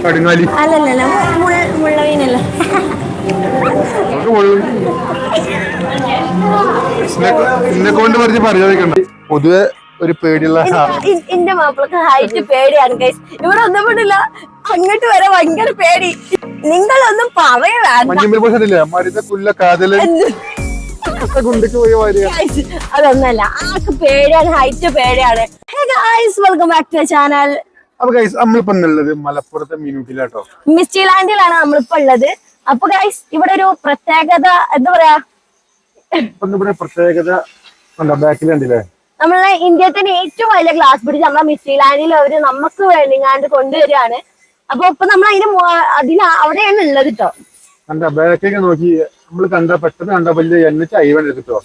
കടുങ്ങാലി അല്ലല്ല മുള്ളവീനല്ല. എന്നെ കൊണ്ട് പറഞ്ഞ് പറയാതിരിക്കണ്ട. പൊതുവെ ഒരു പേടിയുള്ള എന്റെ മാപ്പിളക്ക് ഹൈറ്റ് പേടിയാണ് ഗൈസ്. ഇവിടെ ഒന്നും കൊണ്ടില്ല, അങ്ങോട്ട് വരെ ഭയങ്കര പേടി. നിങ്ങളൊന്നും പറയേ അതൊന്നല്ല, ആൾക്ക് പേടിയാണ്, ഹൈറ്റ് പേടിയാണ്. Welcome back to channel. അപ്പൊ ഗൈസ് നമ്മളിപ്പോ ഉള്ളത് മലപ്പുറത്തെ മിനുട്ടിലാട്ടോ, മിസ്റ്റി ലാൻഡിലാണ് നമ്മളിപ്പോ ഉള്ളത്. അപ്പൊ ഗൈസ് ഇവിടെ ഒരു പ്രത്യേകത എന്താ പറയാ, പ്രത്യേകത ബാക്കിൽ കണ്ടില്ലേ, നമ്മളെ ഇന്ത്യത്തിന്റെ ഏറ്റവും വലിയ ഗ്ലാസ് ബ്രിഡ്ജ് നമ്മളെ മിസ്റ്റി ലാൻഡിൽ അവര് നമുക്ക് വേണ്ടിങ്ങാണ്ട് കൊണ്ടുവരികയാണ്. അപ്പൊ ഇപ്പൊ നമ്മൾ അതിന് അവിടെയാണ് ഉള്ളത് കേട്ടോ. ബാക്കിലേക്ക് നോക്കി നമ്മള് പെട്ടെന്ന് കണ്ട വലിയ കേട്ടോ,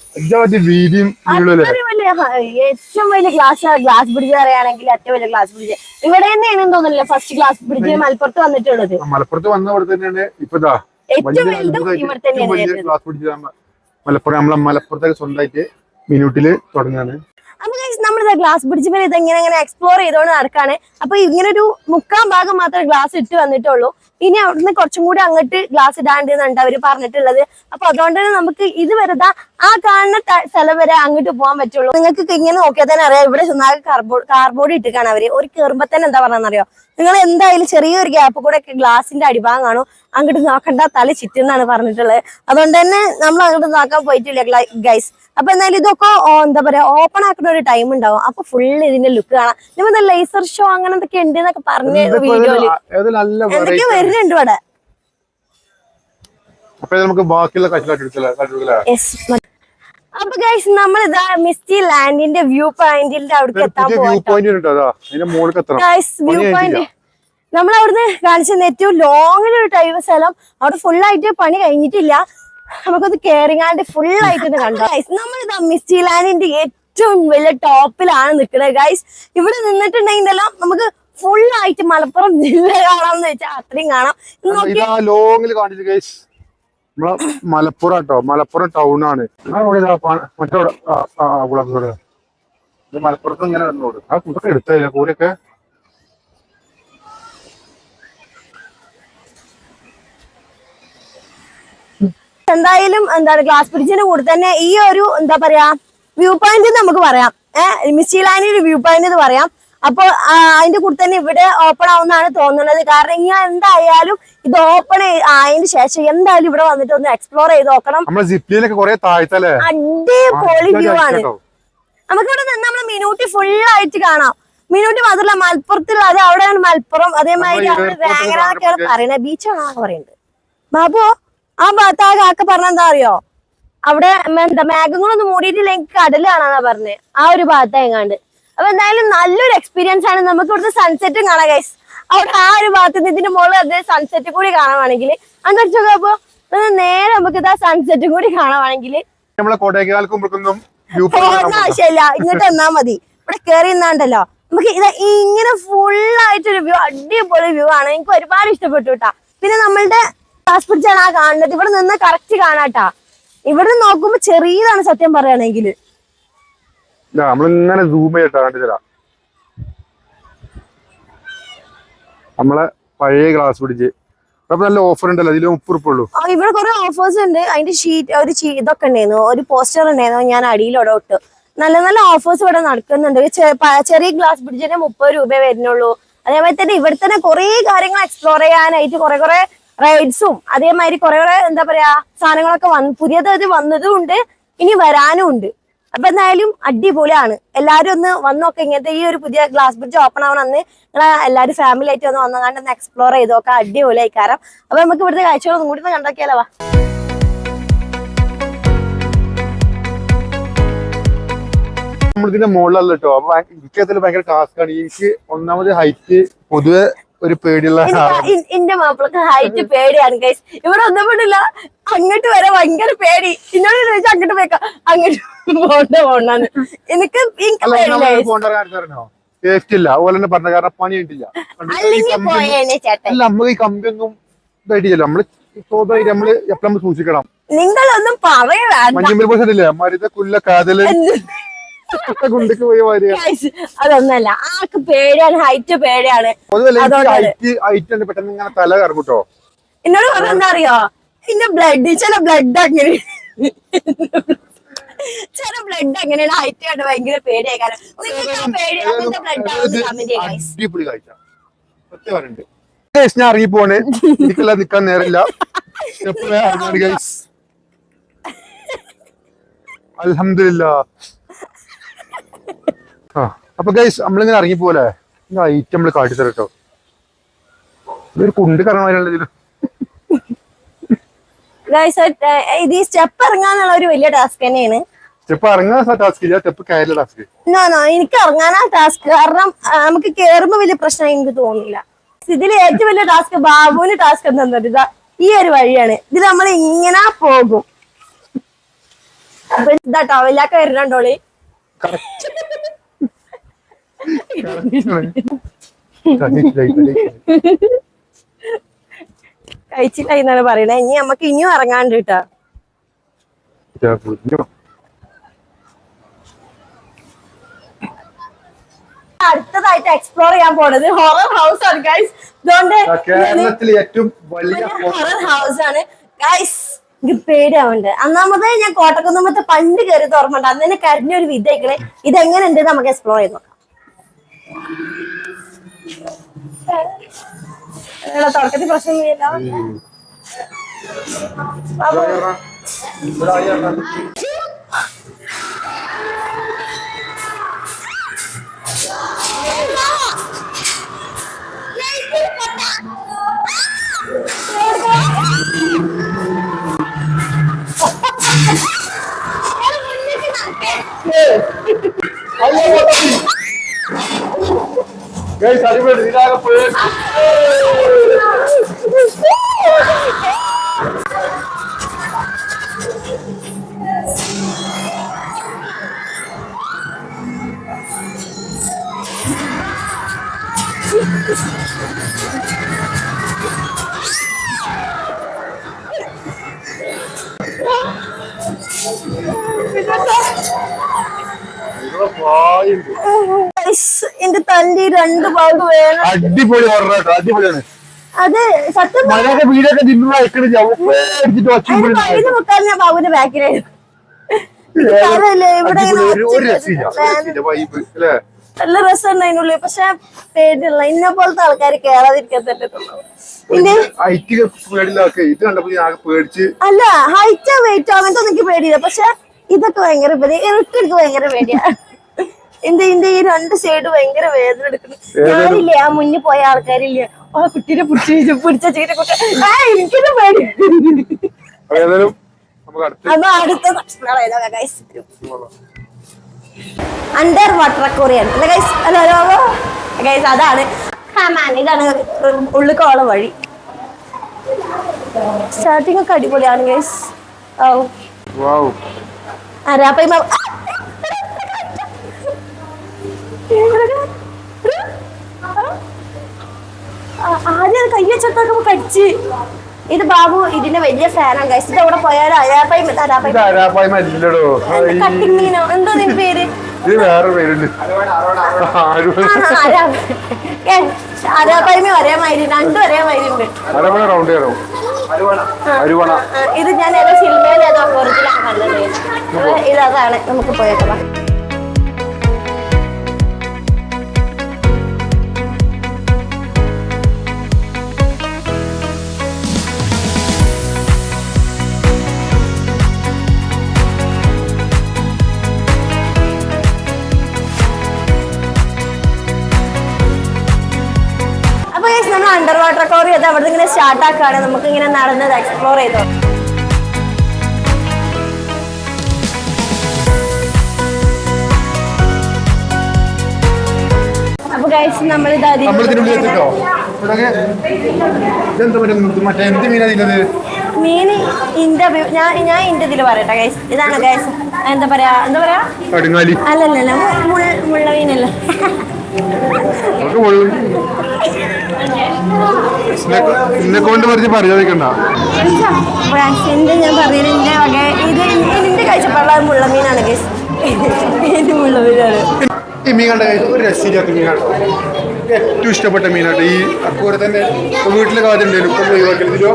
വീതിയും ഏറ്റവും വലിയ ഗ്ലാസ് ബ്രിഡ്ജ് പറയുകയാണെങ്കിൽ ഏറ്റവും വലിയ ഗ്ലാസ് ബ്രിഡ്ജ് ഇവിടെ തന്നെയാണ് തോന്നുന്നില്ല. ഫസ്റ്റ് ഗ്ലാസ് ബ്രിഡ്ജ് മലപ്പുറത്ത് വന്നിട്ടുള്ളത്. മലപ്പുറത്ത് വന്ന ഇവിടെ തന്നെയാണ് ഇപ്പതാ ഏറ്റവും വലുതും ഇവിടെ തന്നെയാണ്. ഗ്ലാസ് ബ്രിഡ്ജ് മലപ്പുറത്തേക്ക് സ്വന്തമായിട്ട് മിനുട്ടില് തുടങ്ങാണ്. അപ്പൊ നമ്മളിത് ഗ്ലാസ് ബ്രിഡ്ജ് പേര് ഇതെങ്ങനെ എക്സ്പ്ലോർ ചെയ്തോണ്ട് നടക്കാണ്. അപ്പൊ ഇങ്ങനെ ഒരു 3/4 ഭാഗം മാത്രമേ ഗ്ലാസ് ഇട്ട് വന്നിട്ടുള്ളൂ. ഇനി അവിടുന്ന് കുറച്ചും കൂടി അങ്ങോട്ട് ഗ്ലാസ് ഇടാണ്ടെന്നുണ്ട് അവര് പറഞ്ഞിട്ടുള്ളത്. അപ്പൊ അതുകൊണ്ട് തന്നെ നമുക്ക് ഇത് വരെ ആ കാണുന്ന സ്ഥലം വരെ അങ്ങോട്ട് പോകാൻ പറ്റുള്ളൂ. നിങ്ങൾക്ക് ഇങ്ങനെ നോക്കിയാൽ തന്നെ അറിയാം, ഇവിടെ കാർബോർഡ് ഇട്ടിക്കാണ് അവര്. ഒരു കയറുമ്പോ തന്നെ എന്താ പറഞ്ഞറിയോ, നിങ്ങൾ എന്തായാലും ചെറിയൊരു ഗ്യാപ്പ് കൂടെ ഗ്ലാസിന്റെ അടിഭാഗം കാണും, അങ്ങോട്ട് നോക്കണ്ട, തല ചുറ്റുന്നാണ് പറഞ്ഞിട്ടുള്ളത്. അതുകൊണ്ട് തന്നെ നമ്മൾ അങ്ങോട്ട് നോക്കാൻ പോയിട്ടില്ല ഗൈസ്. അപ്പൊ എന്നാലും ഇതൊക്കെ എന്താ പറയാ ഓപ്പൺ ആക്കുന്ന ഒരു ടൈം ഉണ്ടാവും. അപ്പൊ ഫുള്ള് ഇതിന്റെ ലുക്ക് കാണാം. നിങ്ങൾ ലേസർ ഷോ അങ്ങനെ എന്തൊക്കെ ഉണ്ട് എന്നൊക്കെ പറഞ്ഞ വീഡിയോയില് എന്തൊക്കെ വരുന്നുണ്ട് ഇവിടെ. അപ്പൊ ഗൈസ് നമ്മളിതാ മിസ്റ്റി ലാൻഡിന്റെ വ്യൂ പോയിന്റിന്റെ അവിടെ എത്താൻ പോകാം. വ്യൂ പോയിന്റ് നമ്മൾ അവിടുന്ന് കാണിച്ചത് ഏറ്റവും ലോങ്ങിലൊരു ടൈം സ്ഥലം. അവിടെ ഫുള്ളായിട്ട് പണി കഴിഞ്ഞിട്ടില്ല. നമുക്കത് കേറിങ്ങാണ്ട് ഫുള്ളായിട്ട് കണ്ടോ ഗൈസ്. നമ്മളിതാ മിസ്റ്റി ലാൻഡിന്റെ ഏറ്റവും വലിയ ടോപ്പിലാണ് നിൽക്കുന്നത് ഗൈസ്. ഇവിടെ നിന്നിട്ടുണ്ടെങ്കിലോ നമുക്ക് ഫുള്ളായിട്ട് മലപ്പുറം ജില്ല കാണാമെന്ന് വെച്ചാൽ അത്രയും കാണാം. മലപ്പുറം കേട്ടോ, മലപ്പുറം ടൗൺ ആണ്. മലപ്പുറത്ത് ഇങ്ങനെ വന്നോട് ആ കുട്ടൊക്കെ എടുത്തില്ല കൂരൊക്കെ. എന്തായാലും എന്താണ് ഗ്ലാസ് ബ്രിഡ്ജിന്റെ കൂടെ തന്നെ ഈ ഒരു എന്താ പറയാ വ്യൂ പോയിന്റ് നമുക്ക് പറയാം. മിസ്റ്റി ലാൻഡിന്റെ വ്യൂ പോയിന്റ് എന്ന് പറയാം. അപ്പൊ അതിന്റെ കൂടെ തന്നെ ഇവിടെ ഓപ്പൺ ആവുന്നതാണ് തോന്നുന്നത്. കാരണം ഇനി എന്തായാലും ഇത് ഓപ്പൺ ആയതിനു ശേഷം എന്തായാലും ഇവിടെ വന്നിട്ട് ഒന്ന് എക്സ്പ്ലോർ ചെയ്ത് നോക്കണം. അടിപൊളി വ്യൂ ആണ്. നമുക്കിവിടെ നിന്ന് നമ്മള് മിനുട്ടി ഫുള്ളായിട്ട് കാണാം. മിനുട്ടി മാത്രമല്ല മലപ്പുറത്തുള്ള അത് അവിടെയാണ് മലപ്പുറം. അതേമാതിരി അവിടെ വേങ്ങരൊക്കെയാണ് പറയുന്നത്, ബീച്ചാണ് പറയുന്നത്. ബാബു ആ ഭാഗത്ത് ആ കാക്ക പറഞ്ഞെന്താ അറിയോ, അവിടെ എന്താ മേഘങ്ങളൊന്നും മൂടിയിട്ടില്ലെങ്കിൽ കടല് കാണാന്നാ പറഞ്ഞത്. ആ ഒരു ഭാഗത്ത് എങ്ങാണ്ട്. അപ്പൊ എന്തായാലും നല്ലൊരു എക്സ്പീരിയൻസ് ആണ്. നമുക്ക് ഇവിടുത്തെ സൺസെറ്റും കാണാം ഗൈസ്. അവിടെ ആ ഒരു ഭാഗത്ത് ഇതിന്റെ മുകളിൽ അത് സൺസെറ്റ് കൂടി കാണുവാണെങ്കിൽ അപ്പൊ നേരെ നമുക്ക് ഇതാ സൺസെറ്റും കൂടി കാണുവാണെങ്കിൽ ആവശ്യമില്ല, ഇങ്ങോട്ട് വന്നാ മതി. ഇവിടെ കയറി നിന്നാണ്ടല്ലോ നമുക്ക് ഇത് ഇങ്ങനെ ഫുള്ളായിട്ടൊരു വ്യൂ, അടിപൊളി വ്യൂ ആണ്. എനിക്ക് ഒരുപാട് ഇഷ്ടപ്പെട്ടു കേട്ടാ. പിന്നെ നമ്മളുടെ ഗ്ലാസ് ബ്രിഡ്ജാണ് ആ കാണുന്നത്. ഇവിടെ നിന്ന് കറക്റ്റ് കാണാട്ടാ. ഇവിടെ നോക്കുമ്പോ ചെറിയതാണ് സത്യം പറയുകയാണെങ്കിൽ. നമ്മളിങ്ങനെ സൂം ചെയ്യട്ടാ കണ്ടില്ല നമ്മളെ പഴയ ഗ്ലാസ് ബ്രിഡ്ജ്. നല്ല ഓഫർ ഉണ്ടല്ലോ, അതിൽ 30 ഉള്ളൂ. ഇവിടെ കുറെ ഓഫേഴ്സ് ഉണ്ട്. അതിന്റെ ഷീറ്റ് ഒരു ഇതൊക്കെ ഉണ്ടായിരുന്നു, ഒരു പോസ്റ്റർ ഉണ്ടായിരുന്നു. ഞാൻ അടിയിലോടെ ഇട്ടു. നല്ല നല്ല ഓഫേഴ്സ് ഇവിടെ നടക്കുന്നുണ്ട്. ചെറിയ ഗ്ലാസ് ബ്രിഡ്ജിന് 30 രൂപ വരുന്നുള്ളൂ. അതേമാതിരി തന്നെ ഇവിടെ തന്നെ കുറെ കാര്യങ്ങൾ എക്സ്പ്ലോർ ചെയ്യാനായിട്ട് കുറെ റൈഡ്സും അതേമാതിരി കുറെ എന്താ പറയാ സാധനങ്ങളൊക്കെ പുതിയത് വന്നതും ഉണ്ട്, ഇനി വരാനും ഉണ്ട്. അപ്പൊ എന്തായാലും അടിപൊളിയാണ്. എല്ലാരും ഒന്ന് വന്നോക്കെ. ഇങ്ങനത്തെ ഈ ഒരു പുതിയ ഗ്ലാസ് ബ്രിഡ്ജ് ഓപ്പൺ ആവണമെന്ന് നിങ്ങൾ എല്ലാവരും ഫാമിലി ആയിട്ട് ഒന്ന് വന്നുകൊണ്ട് ഒന്ന് എക്സ്പ്ലോർ ചെയ്ത് നോക്കാം. അടിപൊളിയായി കാരണം. അപ്പൊ നമുക്ക് ഇവിടുത്തെ കാഴ്ചകളൊന്നും കൂടി ഒന്ന് കണ്ടോക്കിയാലോ. നമ്മളിതിന്റെ മുകളിലല്ല കേട്ടോ. അപ്പൊ എനിക്കതിൽ ഭയങ്കര ടാസ്ക്കാണ്. എനിക്ക് ഒന്നാമത് ഹൈറ്റ് പൊതുവെ ഒരു പേടിയുള്ള എന്റെ മാപ്പിളക്ക് ഹൈറ്റ് പേടിയാണ് ഗൈസ്. ഇവിടെ ഒന്നും കൊണ്ടില്ല, അങ്ങോട്ട് വരെ ഭയങ്കര പേടി. എന്നോട് ചോദിച്ചാൽ അങ്ങോട്ട് പോയേക്കാം, അങ്ങോട്ട് പോണ്ടാന്ന്. എനിക്ക് സേഫ്റ്റി ഇല്ല. അതുപോലെ തന്നെ പറഞ്ഞ കാരണം പണി കിട്ടില്ല. നമ്മൾ ഈ കമ്പിയൊന്നും ഇതായിട്ടില്ല. നമ്മള് സ്വാഭാവികം നമ്മള് എപ്പോഴും സൂക്ഷിക്കണം. നിങ്ങളൊന്നും പറയല്ലേ മരുത കുല്ല കാതല് കുണ്ടിക്ക് പോയി മാറിയ Guys, അതൊന്നല്ല ആൾക്ക് പേടിയാണ്, ഹൈറ്റ് പേടിയാണ്. ഹൈറ്റ് പെട്ടെന്ന് ഇങ്ങനെ തല കറങ്ങൂട്ടോ. എന്നോട് പറഞ്ഞെന്താ അറിയോ, എന്റെ ബ്ലഡ് ചില ബ്ലഡ് അങ്ങനെ ചില ബ്ലഡ് അങ്ങനെയാണ്, ഹൈറ്റ് കണ്ട് ഭയങ്കര പേടിയായി. കാരണം അടിപൊളി കാഴ്ച സത്യം പറഞ്ഞിട്ട്. ഞാൻ ഇറങ്ങി പോണേ, എനിക്കെല്ലാം നിക്കാൻ നേരമില്ല. അൽഹംദുലില്ലാ. അപ്പൊ ഗൈസ് നമ്മളിങ്ങനെ ഇറങ്ങി പോലെ ഐറ്റം നമ്മള് കാട്ടിത്തര കേട്ടോ. ഇതൊരു കുണ്ട് കറങ്ങാനുള്ള ഇത് സ്റ്റെപ്പ് ഇറങ്ങാന്നുള്ള ഒരു വലിയ ടാസ്ക് തന്നെയാണ്. സ്റ്റെപ്പ് ഇറങ്ങാൻ ടാസ്ക് ഇല്ല, സ്റ്റെപ്പ് കയറുന്ന ടാസ്ക്. എനിക്ക് ഇറങ്ങാനാ ടാസ്ക്. കാരണം നമുക്ക് കേറുമ്പോ വലിയ പ്രശ്നം എനിക്ക് തോന്നില്ല. ഇതിൽ ഏറ്റവും വലിയ ടാസ്ക് ബാബുവിന് ടാസ്ക് എന്താ, ഇതാ ഈ ഒരു വഴിയാണ്. ഇതിൽ നമ്മൾ ഇങ്ങനെ പോകും. ഇതാട്ടോ വല്ലാക്ക വരുന്നുണ്ടോളി. കഴിച്ചില്ല എന്നാണ് പറയണേ. ഇനി നമ്മക്ക് ഇനിയും ഇറങ്ങാണ്ട് കേട്ടാ. അടുത്തതായിട്ട് എക്സ്പ്ലോർ ചെയ്യാൻ പോണത് ഹൊറർ ഹൗസ് ആണ് ഗൈസ്. കേരളത്തിലെ ഏറ്റവും വലിയ ഹൊറർ ഹൗസ് ആണ് ഗൈസ്. എനിക്ക് പേടിയാവുന്നുണ്ട്. അന്നാമത് ഞാൻ കോട്ടക്കുന്നുമ്പത്തെ പണ്ട് കയറി തുറമുണ്ട്. അന്ന് തന്നെ കരഞ്ഞൊരു വിധയിക്കണേ. ഇതെങ്ങനെ ഉണ്ട് നമുക്ക് എക്സ്പ്ലോർ ചെയ്ത് നോക്കാം. തുടക്കത്തിൽ പ്രശ്നമില്ല. ഗൈസ് അടിപൊളി ഇതിലാകെ പോയി. എന്റെ തന്റെ രണ്ട് ഭാഗം വേണം. അടിപൊളി അടിപൊളിയാണ്. അത് സത്യം വീടൊക്കെ വെക്കാൻ ഞാൻ ബാബുവിന്റെ ബാക്കിലായിരുന്നു. നല്ല രസമുണ്ട് അതിനുള്ളിൽ. പക്ഷെ പേടിയുള്ള ഇന്നെ പോലത്തെ ആൾക്കാർ കേറാതിരിക്കാൻ പറ്റത്തുള്ളൂ. അല്ല ഹൈറ്റോ വെയിറ്റോ അങ്ങനത്തെ എനിക്ക് പേടിയില്ല. പക്ഷെ ഇതൊക്കെ ഭയങ്കര എനിക്ക് ഭയങ്കര പേടിയാ. എന്റെ ഈ രണ്ട് സൈഡ് ഭയങ്കര വേദന എടുക്കുന്നു. ഞാനില്ലേ ആ മുന്നിൽ പോയ ആൾക്കാരില്ലേ, ആ കുട്ടീനെ പിടിച്ച ചീരെ കുട്ടി എനിക്കൊരു പേടി. അപ്പൊ അടുത്ത അണ്ടർ വാട്ടർ അക്വേറിയം ഗൈസ്. അതാണ് ഇതാണ് ഉള്ളിക്കോള വഴി. സ്റ്റാർട്ടിങ് ഒക്കെ അടിപൊളിയാണ് ഗൈസ്. ആരാപ്പ ആദ്യം കൈ വെച്ചോട്ടൊക്കെ കടിച്ച്. ഇത് ബാബു ഇതിന്റെ വലിയ ഫാനാണ് ഗൈസ്. ഇത് എവിടെ പോയാലും കട്ടിങ്ങീനോ എന്തോ നിന്റെ പേര്? ആരാപ്പയ്മ ഒരേ മാതിരി, രണ്ടും ഒരേ മാതിരി ഉണ്ട്. ഇത് ഞാൻ ഏതോ സിനിമയിൽ ഏതോ ഒറിജിനലാണ് കണ്ടത്. ഇതാണ് നമുക്ക് പോയേക്കാം. നമ്മൾ അണ്ടർ വാട്ടർ അക്വേറിയം അത് അവിടെ ഇങ്ങനെ സ്റ്റാർട്ട് ആക്കാണ്. നമുക്ക് ഇങ്ങനെ നടന്നത് എക്സ്പ്ലോർ ചെയ്തോ. അപ്പൊ ഗൈസ് നമ്മൾ മീൻ ഞാൻ ഇന്റെ ഇതില് പറയട്ടെ ഗൈസ്. ഇതാണ് ഗൈസ് എന്താ പറയാ അല്ലല്ല മുള്ള മീനല്ല. കൊണ്ട് പറഞ്ഞ് പറയാതിരിക്കണ്ട. ഞാൻ പറഞ്ഞത് എന്റെ കാഴ്ചപ്പാടുള്ള മുള്ളമീനാണ് ഗൈസ്. എരിവുള്ള മീനാണ്. ഈ മീൻ കണ്ട ഒരു രസീജാത്ത മീനാട്ടോ, ഏറ്റവും ഇഷ്ടപ്പെട്ട മീനാട്ടോ. ഈ അതുപോലെ തന്നെ വീട്ടിലെ കാര്യം ഉണ്ടല്ലോ ഇപ്പം ഒഴിവാക്കലോ.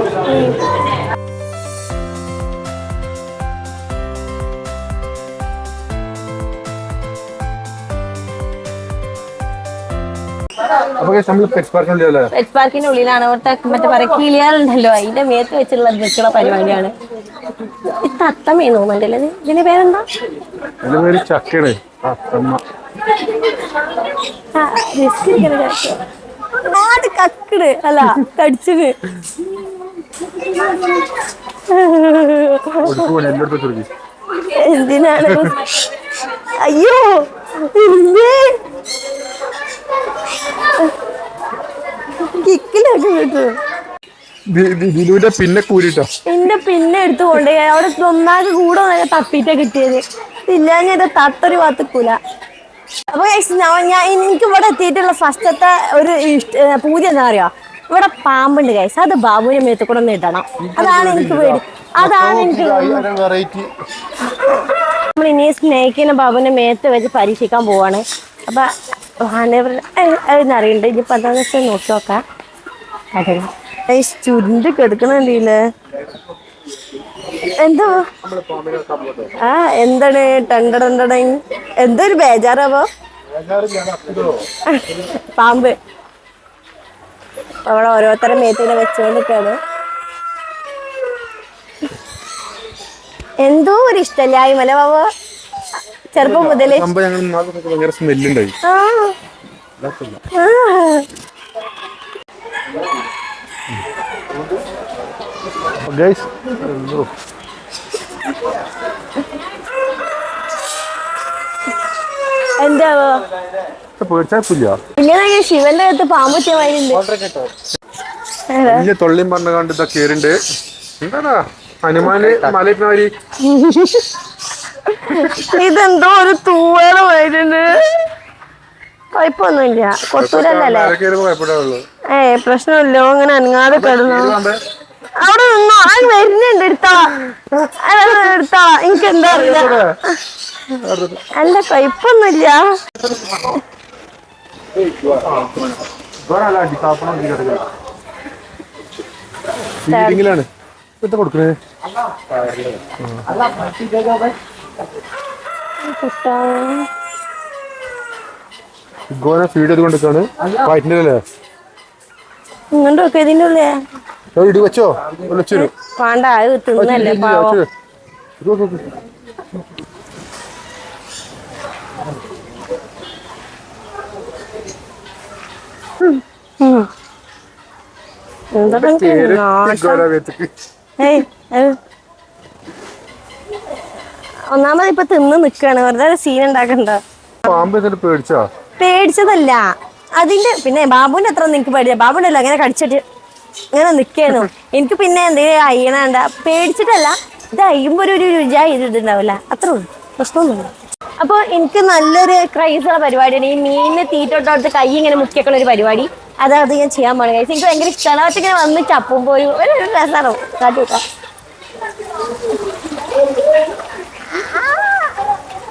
അപ്പൊ നമ്മൾ പെറ്റ് പാർക്കിനുള്ളിലല്ലേ? പെറ്റ് പാർക്കിന്റെ ഉള്ളിലാണ്. അവിടുത്തെ മറ്റേ പറയാ കിളിയാറുണ്ടല്ലോ, അതിന്റെ മേത്ത് വെച്ചുള്ള നിൽക്കുന്ന പരിപാടിയാണ്. ഈ തത്തമ്മ തോന്നുന്നുണ്ടല്ലേ ഇതിന്റെ പേരെന്താ? എന്റെ പേര് ചക്കയാണ്. അത് കക്കട് അല്ല കടിച്ചത്. എന്തിനാണ്? അയ്യോ കിക്കിലൊക്കെ കിട്ടും. ദിലുവിന്റെ പിന്നെ കൂരിട്ടോ, എന്റെ പിന്നെ എടുത്തു കൊണ്ടുപോയി അവിടെ ഒന്നാകെ കൂടെ തപ്പിട്ടാ കിട്ടിയത്. ഇല്ലാഞ്ഞ തത്തൊരു ഭാഗത്തേക്കൂല. അപ്പൊ ഞാൻ എനിക്ക് ഇവിടെ എത്തിയിട്ടുള്ള ഫസ്റ്റത്തെ ഒരു പൂജ എന്താ പറയാ, ഇവിടെ പാമ്പുണ്ട് ഗൈസ്. അത് ബാബുവിന്റെ മേത്ത് കൂടെ ഒന്ന് ഇടണം. അതാണ് എനിക്ക് പേടി. അതാണ് എനിക്ക് നമ്മൾ ഇനി സ്നേഹിക്കുന്ന ബാബുവിന്റെ മേത്ത് വെച്ച് പരീക്ഷിക്കാൻ പോവാണ്. അപ്പൊ അറിയണ്ട് ഇനിയിപ്പോ എന്താന്ന് വെച്ചാൽ നോക്കി നോക്കാം. ചുരുണ്ട് കിടക്കണല്ലേ എന്തോ ആ എന്താണ് ടണ്ടടണ്ടട എന്തോ ഒരു ബേജാറാവോ പാമ്പ് അവിടെ ഓരോരുത്തരുടെ മേത്തിനെ വെച്ചുകൊണ്ടിരിക്കാണ്. എന്തോ ഒരു ഇഷ്ടല്ലായി മല ബാബോ ചെറുപ്പം മുതലേ. എന്താവോ പിന്നെ ശിവന്റെ അടുത്ത് പാമ്പുറ്റിയ മാതിരി തൊള്ളിയും പറഞ്ഞ കണ്ട് ഇതാ കേറുണ്ട്. എന്താ ഹനുമാന് മലയിട്ടവര് ഇതെന്തോ ഒരു തൂവേള വരുന്നുണ്ട്. കുഴപ്പമൊന്നുമില്ല, കൊത്തൂരല്ലേ. പ്രശ്നമില്ലോ അങ്ങനെ അനങ്ങാതെ കിടന്നു. അവിടെ നിന്നോ അത് വരുന്നുണ്ട്. എടുത്താ എനിക്ക് എന്താ അറിയില്ല. അല്ല കുഴപ്പമൊന്നുമില്ല. കൊടുക്കണേ ഫീഡ് ചെയ്ത് കൊണ്ടിരിക്കാണ്. വയറ്റിനല്ലേ ഇങ്ങോട്ടൊക്കെ ഇതിന്റെ ഉള്ളിൽ ഇടി വെച്ചോ വേണ്ട, അത് തിന്നല്ലേ പാവം. ഒന്നാമത് ഇപ്പൊ തിന്ന് നിക്കാണ്, വെറുതെ സീൻ ഉണ്ടാക്കണ്ട. പേടിച്ചതല്ല അതിന്റെ, പിന്നെ ബാബുവിന്റെ അത്ര നിനക്ക് പേടിച്ച ബാബുണ്ടല്ലോ അങ്ങനെ കടിച്ചിട്ട് ഇങ്ങനെ നിക്കായിരുന്നു. എനിക്ക് പിന്നെ എന്തെങ്കിലും അയ്യണണ്ട പേടിച്ചിട്ടല്ല, ഇത് അയ്യുമ്പോ ഒരു രുചി ചെയ്തിട്ടുണ്ടാവില്ല, അത്ര ഉള്ളു, പ്രശ്നമൊന്നുമില്ല. അപ്പൊ എനിക്ക് നല്ലൊരു ക്രൈസുള്ള പരിപാടിയാണ് ഈ മീനിന് തീറ്റോട്ടടുത്ത് കൈ ഇങ്ങനെ മുക്കിയൊക്കെ ഒരു പരിപാടി. അതായത് ഞാൻ ചെയ്യാൻ പോണ കഴിച്ചു. എനിക്ക് ഭയങ്കര ഇഷ്ടമാണ്. അവർക്ക് ഇങ്ങനെ വന്ന് ചപ്പുമ്പോ ഒരു രസമാണോ കാട്ടിട്ടാ.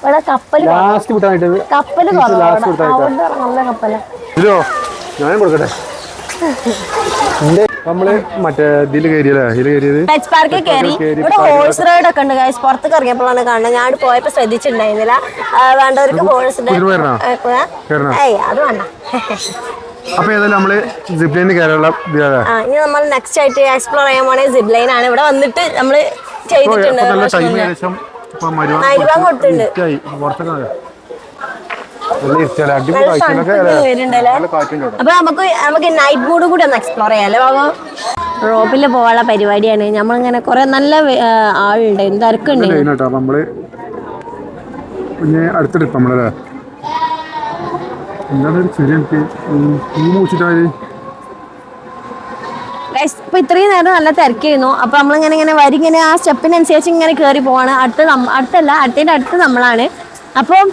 ഇവിടെ കപ്പല് നല്ല കപ്പല. നമ്മള് മറ്റേ ഇതില് കയറിയത് പെറ്റ് പാർക്കിൽ കയറി. ഇവിടെ ഹോഴ്സ് റൈഡ് ഒക്കെ ഉണ്ട് ഗൈസ്. പുറത്തേക്ക് ഇറങ്ങിയപ്പോഴാണ് കാണുന്നത്. ഞാൻ പോയപ്പോ ശ്രദ്ധിച്ചിട്ടുണ്ടായിരുന്നില്ല. വേണ്ടവർക്ക് ഹോഴ്സ് അത് വേണ്ട. അപ്പൊ ഏതായാലും നമ്മള് സിപ്പ് ലൈൻ കയറാനുള്ള ഇനി നമ്മൾ നെക്സ്റ്റ് ആയിട്ട് എക്സ്പ്ലോർ ചെയ്യാൻ പോണേ സിപ്പ് ലൈൻ ആണ്. ഇവിടെ വന്നിട്ട് നമ്മള് ചെയ്തിട്ടുണ്ട്. കൊടുത്തിട്ടുണ്ട്. അപ്പൊ നമുക്ക് നൈറ്റ് മൂഡ് കൂടി ഒന്ന് എക്സ്പ്ലോർ ചെയ്യാല്ലേ ബാബു. റോപ്പില് പോവാനുള്ള പരിപാടിയാണ്. നമ്മളിങ്ങനെ കൊറേ നല്ല ആളുണ്ട്, തിരക്കുണ്ട്. നമ്മള് അടുത്ത ട്രിപ്പ് നമ്മളല്ലേ എന്താണ് ഇപ്പൊ ഇത്രയും നേരം നല്ല തിരക്കായിരുന്നു. അപ്പൊ നമ്മളിങ്ങനെ വരിങ്ങനെ ആ സ്റ്റെപ്പിനനുസരിച്ച് ഇങ്ങനെ കയറി പോവാണ്. അടുത്തതിന്റെ അടുത്ത് നമ്മളാണ്. അപ്പം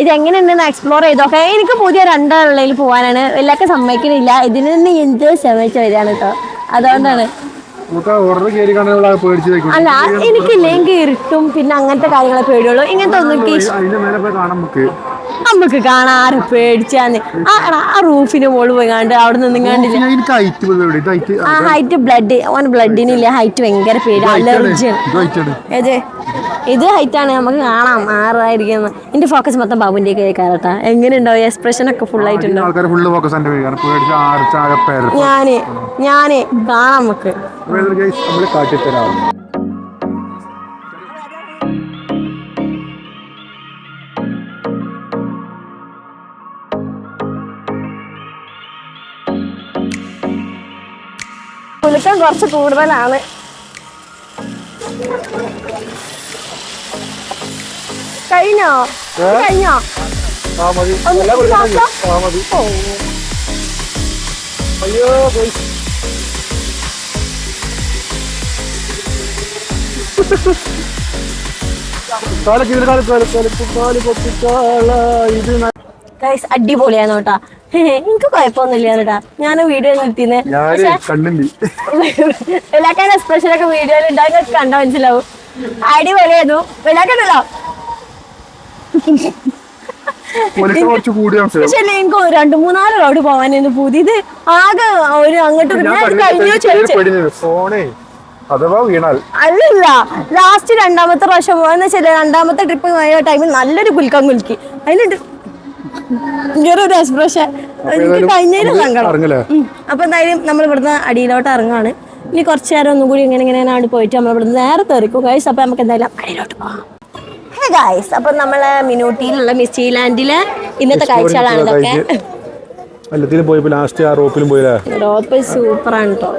ഇതെങ്ങനെയുണ്ടെന്ന് എക്സ്പ്ലോർ ചെയ്തോക്കെ. എനിക്ക് പുതിയ രണ്ടുള്ളിൽ പോകാനാണ്. എല്ലാവർക്കും സമ്മതിക്കണില്ല. ഇതിന് തന്നെ എൻജോയ് ശ്രമിച്ചു വരികയാണ് കേട്ടോ. അതുകൊണ്ടാണ് നമുക്ക് ഓർഡർ കയറി കാണാനുള്ള പേടിച്ച് വെക്കും. അല്ല എനിക്കില്ലെങ്കിൽ ഇരുട്ടും പിന്നെ അങ്ങനത്തെ കാര്യങ്ങളെ പേടിയുള്ളൂ. ഇങ്ങനത്തെ ഒന്നും അതിന്റെ മേലെ പോയി കാണാം നമുക്ക് കാണാൻ ആരെ പേടിച്ചാന്ന്. ആ റൂഫിന് മോള് പോയി കണ്ട് അവിടെ നിന്നും കണ്ടില്ല. ഹൈറ്റ് ബ്ലഡ് ഓൻ ബ്ലഡിനില്ല. ഹൈറ്റ് ഭയങ്കര പേടി, അലർജിയാണ്. ഇത് ഹൈറ്റാണ്, നമുക്ക് കാണാം ആറായിരിക്കുന്നു. എന്റെ ഫോക്കസ് മൊത്തം ബാബുന്റെ കേൾക്കാറട്ടാ. എങ്ങനെയുണ്ടാവും എക്സ്പ്രഷൻ ഒക്കെ ഫുൾ ആയിട്ടുണ്ടോ? ഞാന് കാണാം നമുക്ക്. കുളിക്കാൻ കുറച്ച് കൂടുതലാണ്. കഴിഞ്ഞോ? അയ്യോ അടിപൊളിയാന്ന് കേട്ടാ. എനിക്ക് കുഴപ്പമൊന്നുമില്ല കേട്ടാ. ഞാൻ വീഡിയോ നിർത്തിന്ന് വെലാക്കാൻ എക്സ്പ്രഷൻ ഒക്കെ വീഡിയോയിൽ ഉണ്ടാകും, കണ്ടാ മനസ്സിലാവും. അടിപൊളിയായിരുന്നു. വെലാക്കണ്ടല്ലോ. പക്ഷെ എനിക്ക് 2-3 റോഡ് പോവാനായിരുന്നു പുതിയത്. ആകെ ഒരു അങ്ങോട്ട് അല്ലല്ല. ലാസ്റ്റ് രണ്ടാമത്തെ പ്രാവശ്യം പോയെന്ന് വെച്ചാൽ രണ്ടാമത്തെ ട്രിപ്പ് പോയ ടൈമിൽ നല്ലൊരു കുൽക്കം കുലുക്കി. അതിലുണ്ട് ഒരു എക്സ്പ്രഷൻ. എനിക്ക് കഴിഞ്ഞതിന് സങ്കടം. അപ്പൊ എന്തായാലും നമ്മൾ ഇവിടുന്ന് അടിയിലോട്ട് ഇറങ്ങാണ്. ഇനി കുറച്ചു നേരം ഒന്നും കൂടി ഇങ്ങനെ പോയിട്ട് നമ്മൾ ഇവിടുന്ന് നേരത്തെ ഇറക്കും ഗൈസ്. അപ്പൊ നമുക്ക് എന്തായാലും അടിയിലോട്ട് പോകാം. ഗൈസ്, അപ്പൊ നമ്മളെ മിനൂട്ടിയിലുള്ള മിസ്റ്റി ലാൻഡിലെ ഇന്നത്തെ കാഴ്ചകളാണ് ഇതൊക്കെ. റോപ്പ് സൂപ്പറാണ് കേട്ടോ.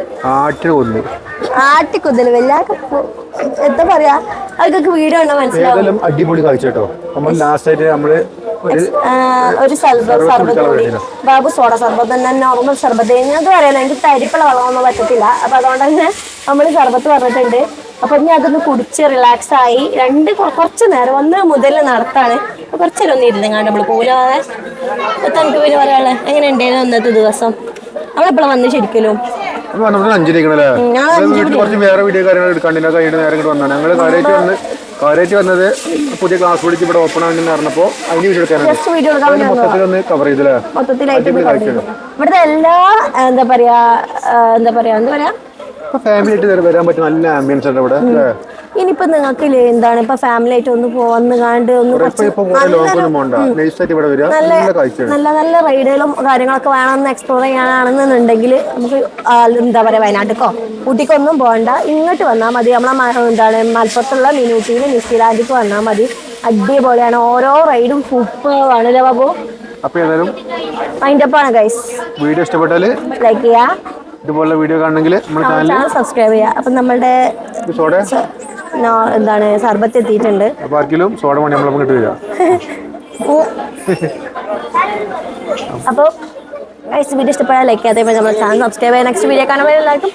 ആട്ടിക്കുതല് വല്ല എന്താ പറയാ, അതൊക്കെ വീഡിയോ ഉണ്ടോ മനസ്സിലാവും. അടിപൊളി കാഴ്ച കേട്ടോ. നമ്മൾ ലാസ്റ്റ് ആയിട്ട് നമ്മള് ഒരു സർബത്ത് കൂടി. ബാബു സോഡ സർബത്ത് തന്നെ, നോർമൽ സർബത്ത്. അത് പറയാലോ, എനിക്ക് തരിപ്പുള്ള വെള്ളമൊന്നും പറ്റത്തില്ല. അപ്പൊ അതുകൊണ്ട് തന്നെ നമ്മൾ സർബത്ത് പറഞ്ഞിട്ടുണ്ട്. അപ്പൊ ഇനി അതൊന്ന് കുടിച്ച് റിലാക്സ് ആയി കുറച്ച് നേരം 1 മുതൽ നടത്താണ്. കുറച്ചു നേരം ഒന്നും ഇരുന്നെങ്ങാണ്ട് നമ്മള് പോലാതെ. തനിക്ക് പിന്നെ പറയാളെ എങ്ങനെ ഉണ്ടായിരുന്നു അന്നത്തെ ദിവസം? നമ്മളെപ്പോഴും വന്ന് ശരിക്കലും വേറെ വീഡിയോ കാര്യങ്ങൾ എടുക്കാണ്ടില്ല. കഴിഞ്ഞ നേരം ഇങ്ങോട്ട് വന്നാണ് ഞങ്ങൾ കാര്യമായിട്ട് വന്നത്. പുതിയ ക്ലാസ് പിടിച്ച് ഇവിടെ ഓപ്പൺ ആണെന്ന് പറഞ്ഞപ്പോ അതിന് വീഡിയോ കവർ ചെയ്തില്ലേ. മൊത്തത്തിലായിട്ട് ഇവിടുത്തെ എല്ലാ എന്താ പറയാ ഫാമിലി ആയിട്ട് വരാൻ പറ്റും. നല്ല ആംബിയൻസ് ഉണ്ട് ഇവിടെ. ഇനിയിപ്പോ നിങ്ങൾക്ക് എന്താണ് ഇപ്പൊ ഫാമിലി ആയിട്ട് ഒന്ന് വന്ന് കാണ്ട് നല്ല നല്ല റൈഡുകളും കാര്യങ്ങളൊക്കെ വേണമെന്ന് എക്സ്പ്ലോർ ചെയ്യാനാണെന്നുണ്ടെങ്കിൽ നമുക്ക് എന്താ പറയാ വയനാട്ടിക്കോ ഊട്ടിക്കൊന്നും പോകണ്ട, ഇങ്ങോട്ട് വന്നാൽ മതി. നമ്മളെ മലപ്പുറത്തുള്ള മിനൂട്ടിയിൽ മിസ്റ്റി ലാൻഡിക്ക് വന്നാൽ മതി. അടിപൊളിയാണ്. ഓരോ റൈഡും സൂപ്പറാണ് അല്ലേ ബാബു? അതിന്റെ ഒപ്പാണ് ഗൈസ്. വീഡിയോ ഇഷ്ടപ്പെട്ടാല് ലൈക്ക് ചെയ്യാ, ഇതുപോലെ വീഡിയോ കാണണമെങ്കിൽ ചാനൽ സബ്സ്ക്രൈബ് ചെയ്യുക. അപ്പം നമ്മളുടെ എന്താണ് സർബത്ത് എത്തിയിട്ടുണ്ട്. അപ്പോൾ വീഡിയോ ഇഷ്ടപ്പെടാൻ ലൈക്ക് ചെയ്യാതെ നമ്മുടെ ചാനൽ സബ്സ്ക്രൈബ് ചെയ്യുക. നെക്സ്റ്റ് വീഡിയോ കാണുമ്പോൾ എല്ലാവർക്കും